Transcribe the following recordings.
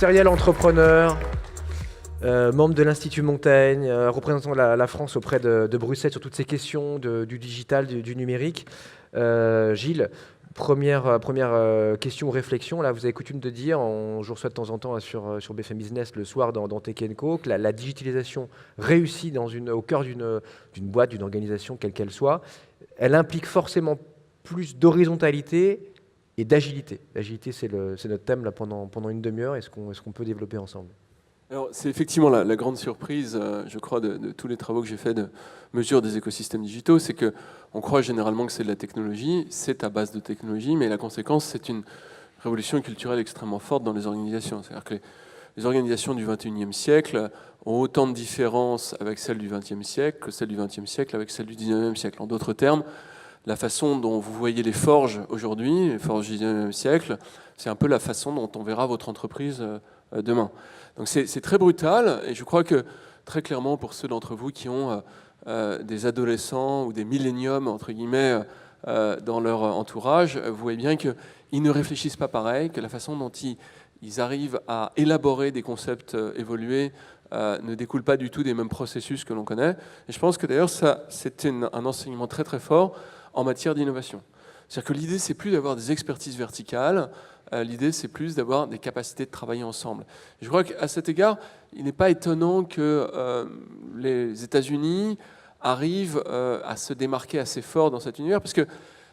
serial entrepreneur, membre de l'Institut Montaigne, représentant la France auprès de Bruxelles sur toutes ces questions du digital, du numérique. Gilles, première question ou réflexion. Là, vous avez coutume de dire, je reçois de temps en temps sur BFM Business le soir dans Tech & Co, que la digitalisation réussie au cœur d'une boîte, d'une organisation, quelle qu'elle soit, elle implique forcément plus d'horizontalité et d'agilité. L'agilité, c'est notre thème là, pendant une demi-heure. Est-ce qu'on peut développer ensemble ? Alors, c'est effectivement la grande surprise, je crois, de tous les travaux que j'ai faits de mesure des écosystèmes digitaux, c'est qu'on croit généralement que c'est de la technologie, c'est à base de technologie, mais la conséquence, c'est une révolution culturelle extrêmement forte dans les organisations. C'est-à-dire que les organisations du XXIe siècle ont autant de différences avec celles du XXe siècle que celles du XXe siècle avec celles du XIXe siècle. En d'autres termes, la façon dont vous voyez les forges aujourd'hui, les forges du XIXe siècle, c'est un peu la façon dont on verra votre entreprise demain. Donc c'est très brutal, et je crois que très clairement pour ceux d'entre vous qui ont des adolescents ou des milléniums entre guillemets dans leur entourage, vous voyez bien qu'ils ne réfléchissent pas pareil, que la façon dont ils arrivent à élaborer des concepts évolués ne découle pas du tout des mêmes processus que l'on connaît. Et je pense que d'ailleurs c'est un enseignement très très fort en matière d'innovation. C'est-à-dire que l'idée c'est plus d'avoir des expertises verticales. L'idée, c'est plus d'avoir des capacités de travailler ensemble. Je crois qu'à cet égard, il n'est pas étonnant que les États-Unis arrivent à se démarquer assez fort dans cet univers, parce que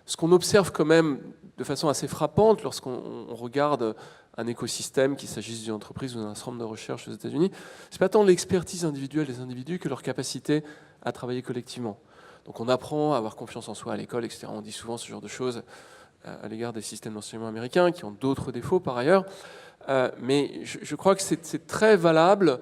ce qu'on observe quand même de façon assez frappante lorsqu'on regarde un écosystème, qu'il s'agisse d'une entreprise ou d'un centre de recherche aux États-Unis, c'est pas tant l'expertise individuelle des individus que leur capacité à travailler collectivement. Donc on apprend à avoir confiance en soi à l'école, etc. On dit souvent ce genre de choses à l'égard des systèmes d'enseignement américains, qui ont d'autres défauts par ailleurs. Mais je crois que c'est très valable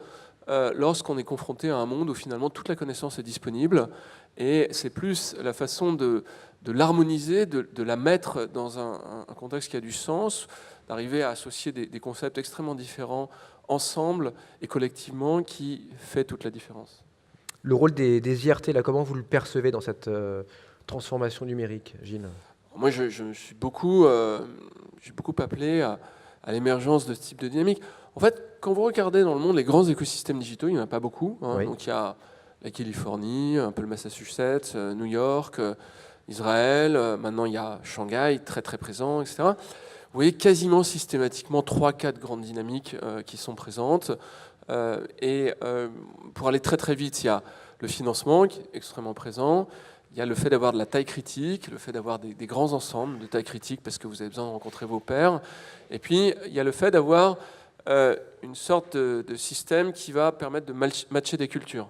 lorsqu'on est confronté à un monde où finalement toute la connaissance est disponible, et c'est plus la façon de l'harmoniser, de la mettre dans un contexte qui a du sens, d'arriver à associer des concepts extrêmement différents ensemble et collectivement qui fait toute la différence. Le rôle des IRT, là, comment vous le percevez dans cette transformation numérique, Gilles ? Moi, je me suis beaucoup appelé à l'émergence de ce type de dynamique. En fait, quand vous regardez dans le monde les grands écosystèmes digitaux, il n'y en a pas beaucoup. Oui. Donc il y a la Californie, un peu le Massachusetts, New York, Israël. Maintenant, il y a Shanghai, très très présent, etc. Vous voyez quasiment systématiquement 3-4 grandes dynamiques qui sont présentes. Pour aller très très vite, il y a le financement qui est extrêmement présent. Il y a le fait d'avoir de la taille critique, le fait d'avoir des grands ensembles de taille critique parce que vous avez besoin de rencontrer vos pairs. Et puis, il y a le fait d'avoir une sorte de système qui va permettre de matcher des cultures,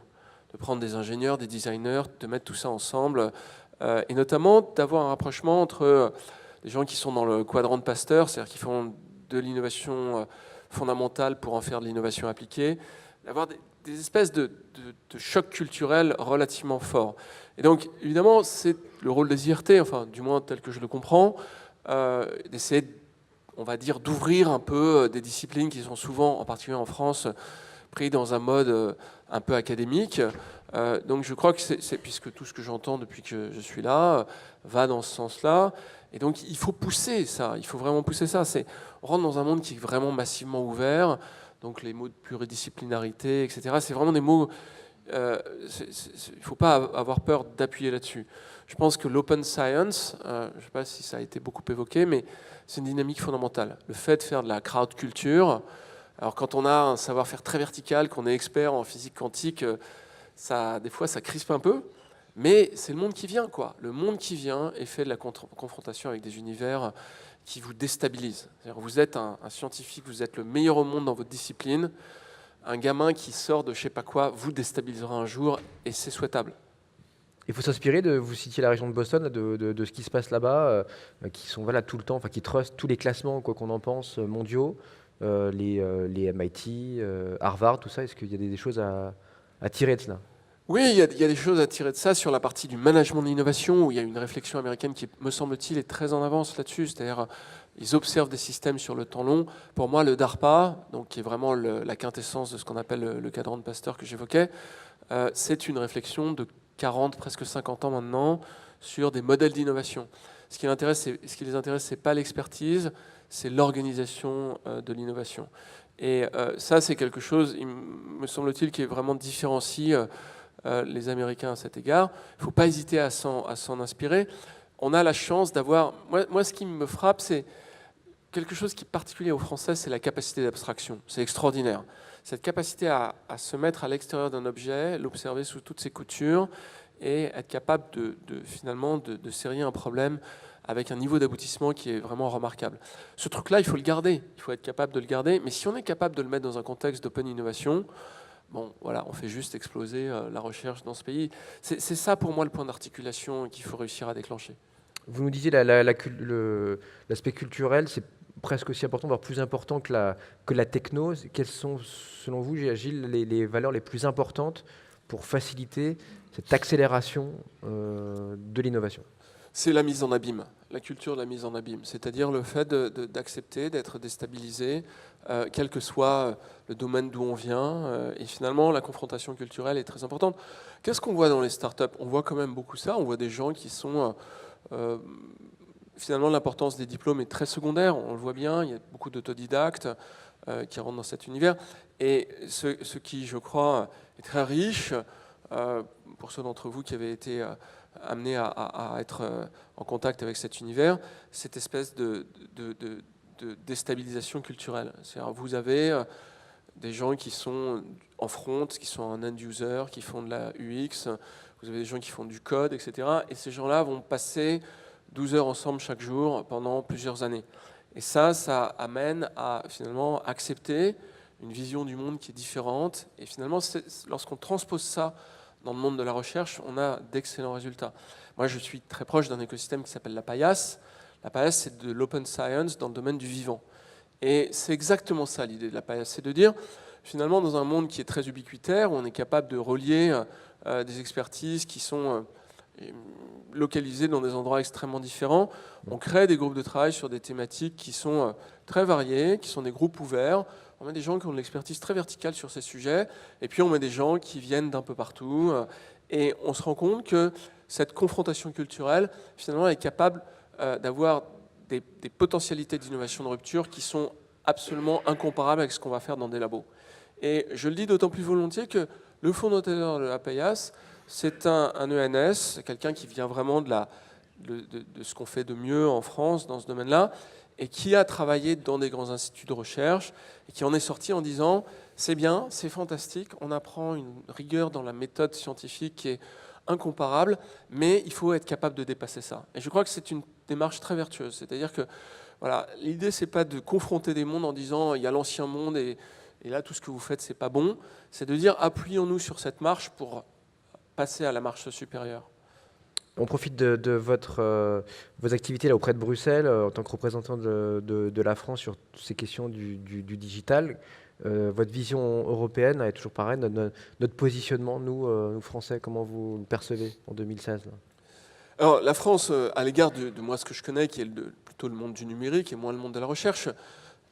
de prendre des ingénieurs, des designers, de mettre tout ça ensemble, et notamment d'avoir un rapprochement entre les gens qui sont dans le quadrant de Pasteur, c'est-à-dire qui font de l'innovation fondamentale pour en faire de l'innovation appliquée, d'avoir des espèces de chocs culturels relativement forts. Et donc, évidemment, c'est le rôle des IRT, enfin, du moins tel que je le comprends, d'essayer, on va dire, d'ouvrir un peu des disciplines qui sont souvent, en particulier en France, pris dans un mode un peu académique. Donc, je crois que puisque tout ce que j'entends depuis que je suis là va dans ce sens-là. Et donc, il faut pousser ça, il faut vraiment pousser ça. On rentre dans un monde qui est vraiment massivement ouvert. Donc les mots de pluridisciplinarité, etc., c'est vraiment des mots... il ne faut pas avoir peur d'appuyer là-dessus. Je pense que l'open science, je ne sais pas si ça a été beaucoup évoqué, mais c'est une dynamique fondamentale. Le fait de faire de la crowd culture, alors quand on a un savoir-faire très vertical, qu'on est expert en physique quantique, des fois ça crispe un peu, mais c'est le monde qui vient, quoi. Le monde qui vient et fait de la confrontation avec des univers qui vous déstabilise. Vous êtes un scientifique, vous êtes le meilleur au monde dans votre discipline. Un gamin qui sort de je sais pas quoi vous déstabilisera un jour, et c'est souhaitable. Il faut s'inspirer vous citiez la région de Boston, de ce qui se passe là-bas, qui sont tout le temps, enfin qui trustent tous les classements, quoi qu'on en pense, mondiaux, les MIT, Harvard, tout ça. Est-ce qu'il y a des choses à tirer de cela ? Oui, il y a des choses à tirer de ça sur la partie du management de l'innovation, où il y a une réflexion américaine qui, me semble-t-il, est très en avance là-dessus. C'est-à-dire, ils observent des systèmes sur le temps long. Pour moi, le DARPA, donc, qui est vraiment la quintessence de ce qu'on appelle le cadran de Pasteur que j'évoquais, c'est une réflexion de 40, presque 50 ans maintenant, sur des modèles d'innovation. Ce qui les intéresse, c'est pas l'expertise, c'est l'organisation de l'innovation. Et ça, c'est quelque chose, me semble-t-il, qui est vraiment différencie les Américains à cet égard. Il ne faut pas hésiter à s'en inspirer. On a la chance d'avoir... Moi, ce qui me frappe, c'est quelque chose qui est particulier aux Français, c'est la capacité d'abstraction. C'est extraordinaire. Cette capacité à se mettre à l'extérieur d'un objet, l'observer sous toutes ses coutures et être capable finalement de serrer un problème avec un niveau d'aboutissement qui est vraiment remarquable. Ce truc-là, il faut le garder. Il faut être capable de le garder. Mais si on est capable de le mettre dans un contexte d'open innovation, bon, voilà, on fait juste exploser la recherche dans ce pays. C'est ça, pour moi, le point d'articulation qu'il faut réussir à déclencher. Vous nous disiez l'aspect culturel, c'est presque aussi important, voire plus important que la techno. Quelles sont, selon vous, Gilles, les valeurs les plus importantes pour faciliter cette accélération de l'innovation? C'est la mise en abîme, la culture de la mise en abîme, c'est-à-dire le fait d'accepter d'être déstabilisé, quel que soit le domaine d'où on vient. Et finalement, la confrontation culturelle est très importante. Qu'est-ce qu'on voit dans les startups? On voit quand même beaucoup ça. On voit des gens qui sont... finalement, l'importance des diplômes est très secondaire. On le voit bien, il y a beaucoup d'autodidactes qui rentrent dans cet univers. Et ce qui, je crois, est très riche, pour ceux d'entre vous qui avaient été... amené à être en contact avec cet univers, cette espèce de déstabilisation culturelle. C'est-à-dire, vous avez des gens qui sont en front, qui sont en end-user, qui font de la UX, vous avez des gens qui font du code, etc. Et ces gens-là vont passer 12 heures ensemble chaque jour pendant plusieurs années. Et ça amène à finalement accepter une vision du monde qui est différente. Et finalement, lorsqu'on transpose ça dans le monde de la recherche, on a d'excellents résultats. Moi, je suis très proche d'un écosystème qui s'appelle la Paillasse. La Paillasse, c'est de l'open science dans le domaine du vivant. Et c'est exactement ça l'idée de la Paillasse, c'est de dire, finalement, dans un monde qui est très ubiquitaire, où on est capable de relier des expertises qui sont localisées dans des endroits extrêmement différents, on crée des groupes de travail sur des thématiques qui sont très variées, qui sont des groupes ouverts. On met des gens qui ont de l'expertise très verticale sur ces sujets, et puis on met des gens qui viennent d'un peu partout, et on se rend compte que cette confrontation culturelle, finalement, est capable d'avoir des potentialités d'innovation de rupture qui sont absolument incomparables avec ce qu'on va faire dans des labos. Et je le dis d'autant plus volontiers que le fondateur de la Paillasse, c'est un ENS, quelqu'un qui vient vraiment de ce qu'on fait de mieux en France dans ce domaine-là, et qui a travaillé dans des grands instituts de recherche, et qui en est sorti en disant « c'est bien, c'est fantastique, on apprend une rigueur dans la méthode scientifique qui est incomparable, mais il faut être capable de dépasser ça. » Et je crois que c'est une démarche très vertueuse, c'est-à-dire que voilà, l'idée, c'est pas de confronter des mondes en disant « il y a l'ancien monde et là, tout ce que vous faites, c'est pas bon », c'est de dire « appuyons-nous sur cette marche pour passer à la marche supérieure ». On profite de vos activités là, auprès de Bruxelles, en tant que représentant de la France sur ces questions du digital. Votre vision européenne est toujours pareille, notre positionnement, nous Français, comment vous le percevez en 2016 là? Alors, la France, à l'égard de moi, ce que je connais, qui est plutôt le monde du numérique et moins le monde de la recherche,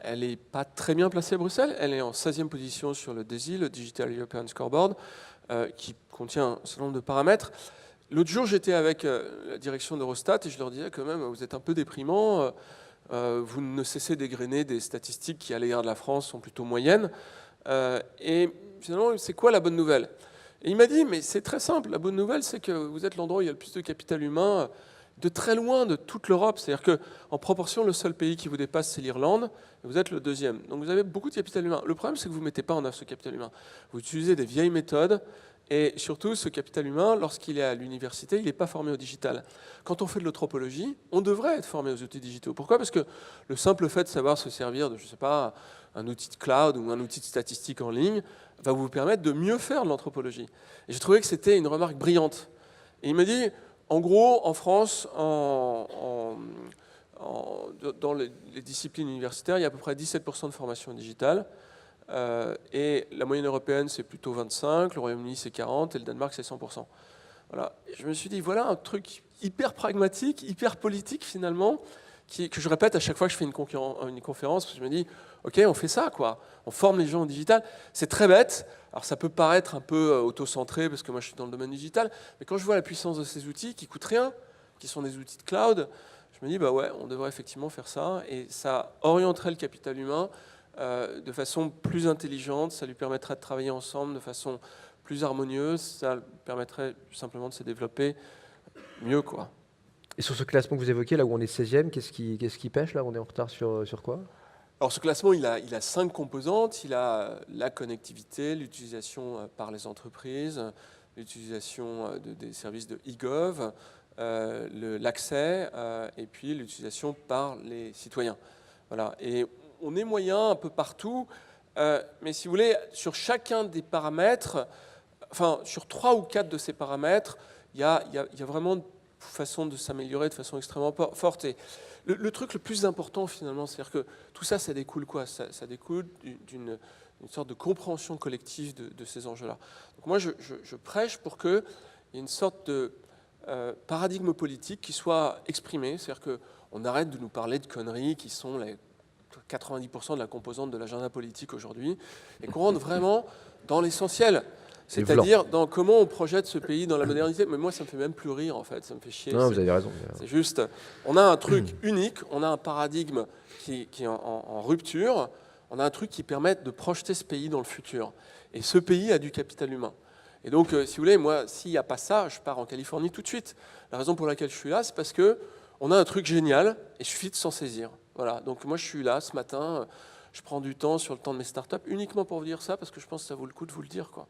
elle n'est pas très bien placée à Bruxelles. Elle est en 16e position sur le DESI, le Digital European Scoreboard, qui contient un certain nombre de paramètres. L'autre jour, j'étais avec la direction d'Eurostat et je leur disais quand même, vous êtes un peu déprimant, vous ne cessez d'égrener des statistiques qui, à l'égard de la France, sont plutôt moyennes. Et finalement, c'est quoi la bonne nouvelle? Et il m'a dit, mais c'est très simple, la bonne nouvelle, c'est que vous êtes l'endroit où il y a le plus de capital humain, de très loin de toute l'Europe. C'est-à-dire qu'en proportion, le seul pays qui vous dépasse, c'est l'Irlande, et vous êtes le deuxième. Donc vous avez beaucoup de capital humain. Le problème, c'est que vous ne mettez pas en œuvre ce capital humain. Vous utilisez des vieilles méthodes, et surtout, ce capital humain, lorsqu'il est à l'université, il n'est pas formé au digital. Quand on fait de l'anthropologie, on devrait être formé aux outils digitaux. Pourquoi? Parce que le simple fait de savoir se servir de, je ne sais pas, un outil de cloud ou un outil de statistique en ligne va vous permettre de mieux faire de l'anthropologie. Et j'ai trouvé que c'était une remarque brillante. Et il me dit, en gros, en France, dans les disciplines universitaires, il y a à peu près 17% de formation digitale. Et la moyenne européenne, c'est plutôt 25%, le Royaume-Uni, c'est 40%, et le Danemark, c'est 100%. Voilà. Et je me suis dit, voilà un truc hyper pragmatique, hyper politique, finalement, que je répète à chaque fois que je fais une conférence, parce que je me dis, OK, on fait ça, quoi. On forme les gens au digital. C'est très bête. Alors, ça peut paraître un peu auto-centré, parce que moi, je suis dans le domaine digital, mais quand je vois la puissance de ces outils qui coûtent rien, qui sont des outils de cloud, je me dis, bah ouais, on devrait effectivement faire ça, et ça orienterait le capital humain de façon plus intelligente, ça lui permettrait de travailler ensemble de façon plus harmonieuse, ça lui permettrait simplement de se développer mieux, quoi. Et sur ce classement que vous évoquez, là où on est 16e, qu'est-ce qui pêche là? On est en retard sur quoi? Alors ce classement, il a 5 composantes. Il a la connectivité, l'utilisation par les entreprises, l'utilisation des services de e-gov, l'accès et puis l'utilisation par les citoyens. Voilà. Et on est moyen un peu partout, mais si vous voulez, sur chacun des paramètres, enfin sur 3 ou 4 de ces paramètres, il y a vraiment une façon de s'améliorer de façon extrêmement forte. Et le truc le plus important finalement, c'est-à-dire que tout ça, ça découle quoi? Ça découle d'une sorte de compréhension collective de ces enjeux-là. Donc moi, je prêche pour qu'il y ait une sorte de paradigme politique qui soit exprimé, c'est-à-dire qu'on arrête de nous parler de conneries qui sont les 90% de la composante de l'agenda politique aujourd'hui, et qu'on rentre vraiment dans l'essentiel. C'est-à-dire dans comment on projette ce pays dans la modernité. Mais moi, ça me fait même plus rire, en fait. Ça me fait chier. Non, vous avez raison. C'est juste, on a un truc unique, on a un paradigme qui est en rupture, on a un truc qui permet de projeter ce pays dans le futur. Et ce pays a du capital humain. Et donc, si vous voulez, moi, s'il n'y a pas ça, je pars en Californie tout de suite. La raison pour laquelle je suis là, c'est parce qu'on a un truc génial et il suffit de s'en saisir. Voilà. Donc moi, je suis là ce matin, je prends du temps sur le temps de mes startups, uniquement pour vous dire ça, parce que je pense que ça vaut le coup de vous le dire, quoi.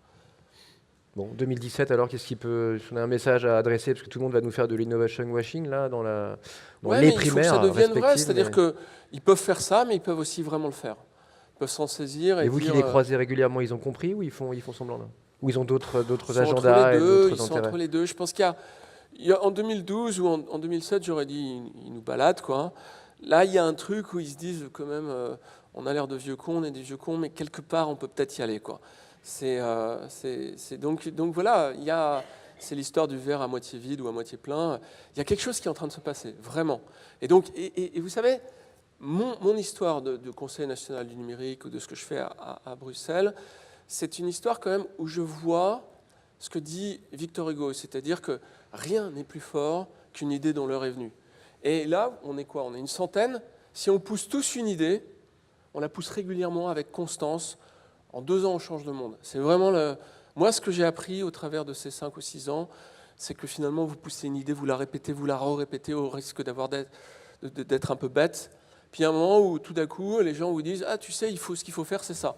Bon, 2017, alors, qu'est-ce qui peut... On a un message à adresser, parce que tout le monde va nous faire de l'innovation washing, là, dans les primaires. Il faut que ça devienne vrai, c'est-à-dire qu'ils peuvent faire ça, mais ils peuvent aussi vraiment le faire. Ils peuvent s'en saisir. Et vous qui les croisez régulièrement, ils ont compris ou ils font semblant, là? Ou ils ont d'autres agendas et d'autres intérêts? Ils sont entre les deux. Je pense qu'il y a en 2012 ou en 2007, j'aurais dit, ils nous baladent, quoi. Là, il y a un truc où ils se disent quand même, on a l'air de vieux cons, on est des vieux cons, mais quelque part, on peut peut-être y aller, quoi. Donc voilà, c'est l'histoire du verre à moitié vide ou à moitié plein. Il y a quelque chose qui est en train de se passer, vraiment. Et donc, et vous savez, mon histoire de Conseil national du numérique ou de ce que je fais à Bruxelles, c'est une histoire quand même où je vois ce que dit Victor Hugo, c'est-à-dire que rien n'est plus fort qu'une idée dont l'heure est venue. Et là, on est quoi? On est une centaine. Si on pousse tous une idée, on la pousse régulièrement avec constance. En 2 ans, on change le monde. C'est vraiment moi, ce que j'ai appris au travers de ces 5 ou 6 ans, c'est que finalement, vous poussez une idée, vous la répétez, vous la répétez au risque d'être un peu bête. Puis il y a un moment où tout d'un coup, les gens vous disent « Ah, tu sais, ce qu'il faut faire, c'est ça ».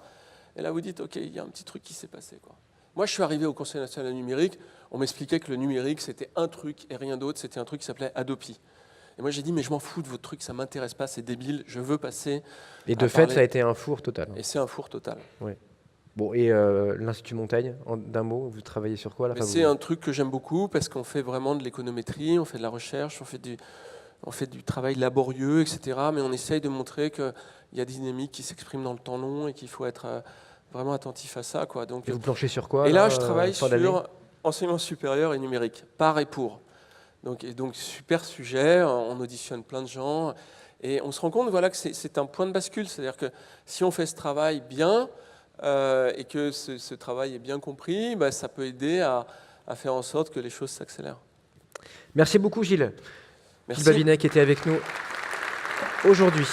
Et là, vous dites « Ok, il y a un petit truc qui s'est passé, quoi ». Moi, je suis arrivé au Conseil national du numérique, on m'expliquait que le numérique, c'était un truc et rien d'autre, c'était un truc qui s'appelait Adopi. Et moi, j'ai dit, mais je m'en fous de votre truc, ça ne m'intéresse pas, c'est débile, je veux passer. Et de fait, ça a été un four total. Et c'est un four total. Oui. Bon, et l'Institut Montaigne, d'un mot, vous travaillez sur quoi là? C'est un truc que j'aime beaucoup parce qu'on fait vraiment de l'économétrie, on fait de la recherche, on fait du travail laborieux, etc. Mais on essaye de montrer qu'il y a des dynamiques qui s'expriment dans le temps long et qu'il faut être vraiment attentif à ça, quoi. Donc, et vous planchez sur quoi? Et là, je travaille sur enseignement supérieur et numérique, par et pour. Donc super sujet, on auditionne plein de gens et on se rend compte, voilà, que c'est un point de bascule. C'est-à-dire que si on fait ce travail bien et que ce travail est bien compris, bah, ça peut aider à faire en sorte que les choses s'accélèrent. Merci beaucoup, Gilles. Merci. Gilles Babinet qui était avec nous aujourd'hui.